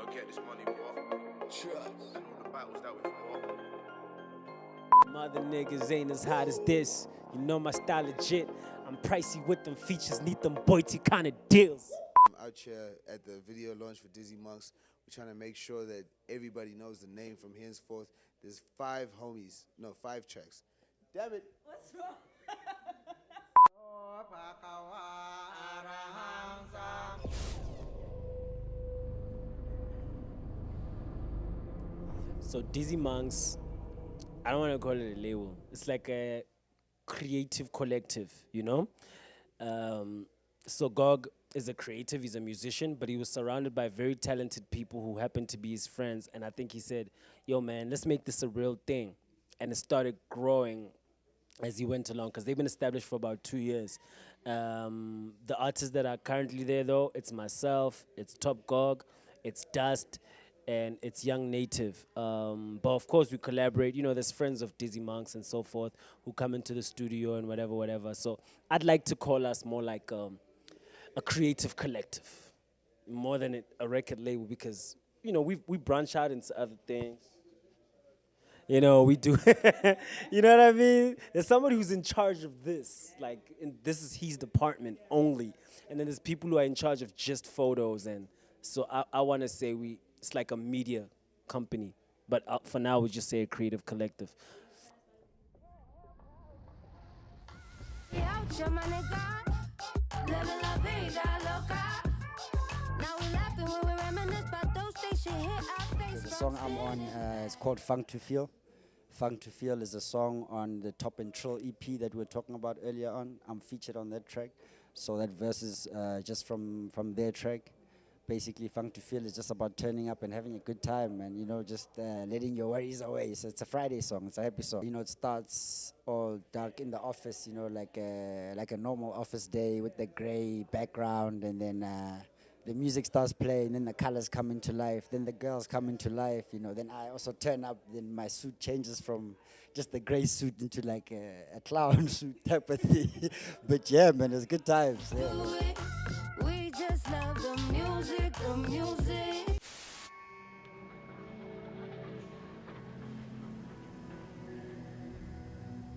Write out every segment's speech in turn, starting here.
gotta get this money, boy. Trust. And all the battles that we've fought. Mother niggas ain't as hot as this. You know my style legit. I'm pricey with them features, need them boity kind of deals. I'm out here at the video launch for Dizzy Monks. We're trying to make sure that everybody knows the name from henceforth. There's 5 tracks. Damn it. What's wrong? So Dizzy Monks, I don't want to call it a label. It's like a creative collective, you know? So Gog is a creative, he's a musician, but he was surrounded by very talented people who happened to be his friends. And I think he said, yo man, let's make this a real thing. And it started growing as he went along, because they've been established for about 2 years. The artists that are currently there though, it's myself, it's Top Gog, it's Dust, and it's Young Native. But of course we collaborate, you know, there's friends of Dizzy Monks and so forth who come into the studio and whatever. So I'd like to call us more like a creative collective, more than a record label, because, you know, we branch out into other things. You know, we do, you know what I mean? There's somebody who's in charge of this, like, this is his department only. And then there's people who are in charge of just photos. And so I want to say it's like a media company. But for now, we just say a creative collective. The song I'm on is called Funk to Feel. Funk to Feel is a song on the Top and Trill EP that we were talking about earlier on. I'm featured on that track. So that verse is just from their track. Basically, Funk to Feel is just about turning up and having a good time and, you know, just letting your worries away. So it's a Friday song, it's a happy song. You know, it starts all dark in the office, you know, like a normal office day with the gray background, and then the music starts playing, then the colors come into life, then the girls come into life, you know. Then I also turn up, then my suit changes from just the gray suit into like a clown suit type of thing. But yeah, man, it's good times. Yeah. We just love the music, the music.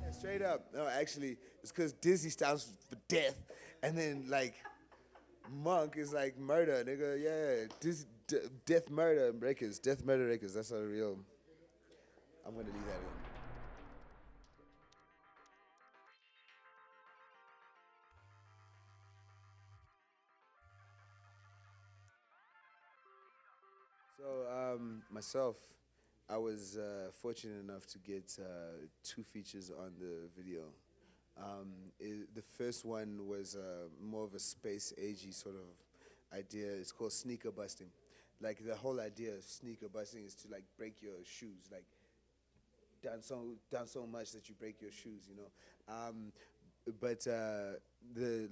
Yeah, straight up. No, actually, it's because Dizzy stands for death, and then like Monk is like murder, nigga. Yeah, death murder records, death murder records. That's a real. I'm gonna leave that in. So myself, I was fortunate enough to get 2 features on the video. The first one was more of a space agey sort of idea. It's called sneaker busting. Like the whole idea of sneaker busting is to like break your shoes, like done so much that you break your shoes, you know. But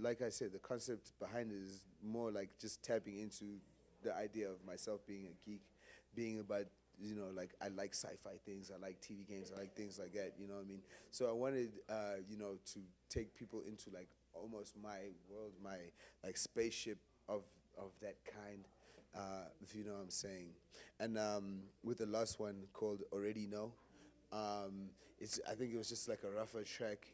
like I said, the concept behind it is more like just tapping into the idea of myself being a geek, being about, you know, like I like sci-fi things, I like TV games, I like things like that, you know what I mean? So I wanted, you know, to take people into like almost my world, my like spaceship of that kind, if you know what I'm saying. And with the last one called Already Know, I think it was just like a rougher track,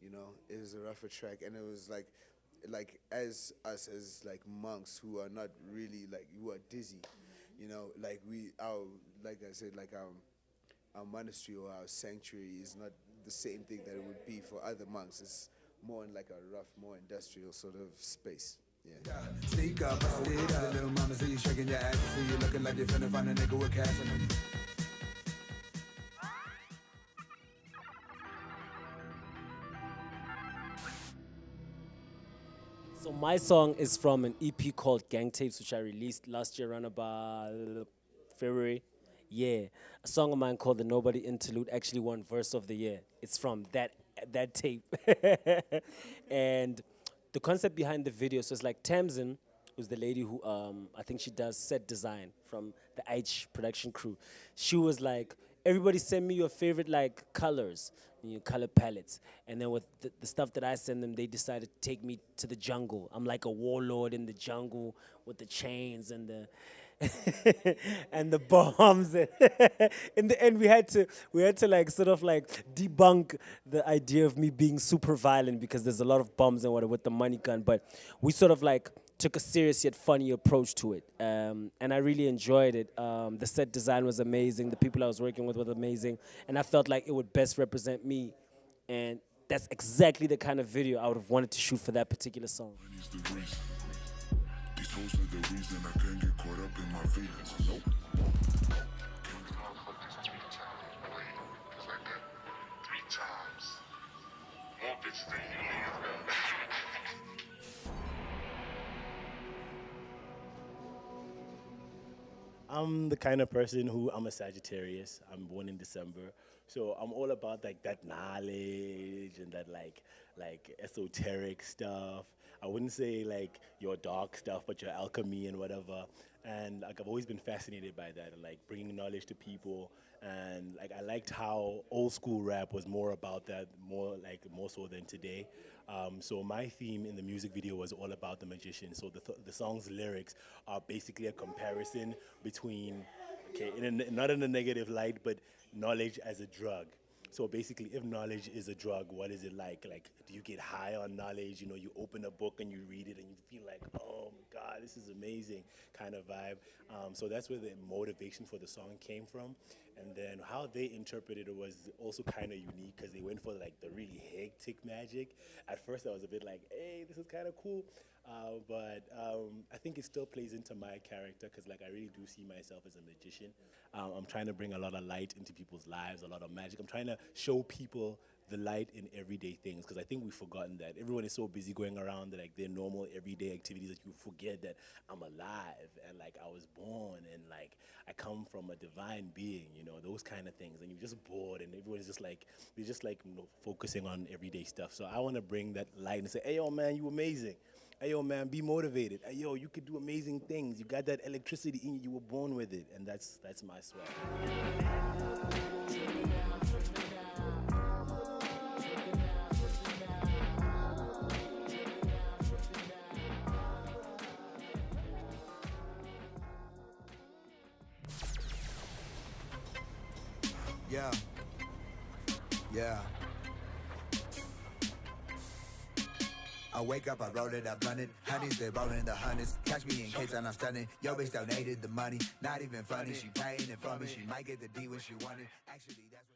you know, it was a rougher track, and it was like as us as like monks who are not really like, who are dizzy, you know, like like I said, like our monastery or our sanctuary is not the same thing that it would be for other monks. It's more in like a rough, more industrial sort of space. Yeah. Sneak up, bust it up. Little mama see you shaking your ass, see you looking like you're finna find a nigga with cash in him. So my song is from an EP called Gang Tapes, which I released last year around about February. Yeah, a song of mine called The Nobody Interlude actually won Verse of the Year. It's from that tape. And the concept behind the video, so it's like Tamsin, who's the lady who I think she does set design from the H production crew. She was like, everybody send me your favorite like colors. color palettes. And then with the stuff that I send them, they decided to take me to the jungle. I'm like a warlord in the jungle with the chains and the and the bombs. In the end, we had to like sort of like debunk the idea of me being super violent because there's a lot of bombs and whatever with the money gun. But we sort of like took a serious yet funny approach to it, and I really enjoyed it. The set design was amazing. The people I was working with were amazing, and I felt like it would best represent me. And that's exactly the kind of video I would have wanted to shoot for that particular song. Money's the reason. These hoes are the reason I can't get caught up in my feelings. Nope. I'm the kind of person who I'm a Sagittarius. I'm born in December, so I'm all about like that knowledge and that like esoteric stuff. I wouldn't say like your dark stuff, but your alchemy and whatever. And like I've always been fascinated by that and like bringing knowledge to people. And like I liked how old school rap was more about that, more so than today. So my theme in the music video was all about the magician. So the song's lyrics are basically a comparison between, okay, not in a negative light, but knowledge as a drug. So basically, if knowledge is a drug, what is it like? Like, do you get high on knowledge? You know, you open a book and you read it and you feel like, oh my God, this is amazing kind of vibe. So that's where the motivation for the song came from. And then how they interpreted it was also kind of unique because they went for like the really hectic magic. At first I was a bit like, hey, this is kind of cool. But I think it still plays into my character because like I really do see myself as a magician. I'm trying to bring a lot of light into people's lives, a lot of magic. I'm trying to show people the light in everyday things because I think we've forgotten that. Everyone is so busy going around that, like their normal everyday activities that you forget that I'm alive and like I was born and like I come from a divine being, you know, those kind of things. And you're just bored and everyone's just like, they're just like, you know, focusing on everyday stuff. So I want to bring that light and say, hey, yo, man, you amazing. Hey, yo, man, be motivated. Hey, yo, you could do amazing things. You got that electricity in you. You were born with it. And that's my swag. Yeah. Yeah. I wake up, I roll it, I blunt it. Honeys, they rolling the hundreds. Catch me in case I'm not stunning. Yo, bitch donated the money. Not even funny. She paying it for me. She might get the D when she want it. Actually, that's what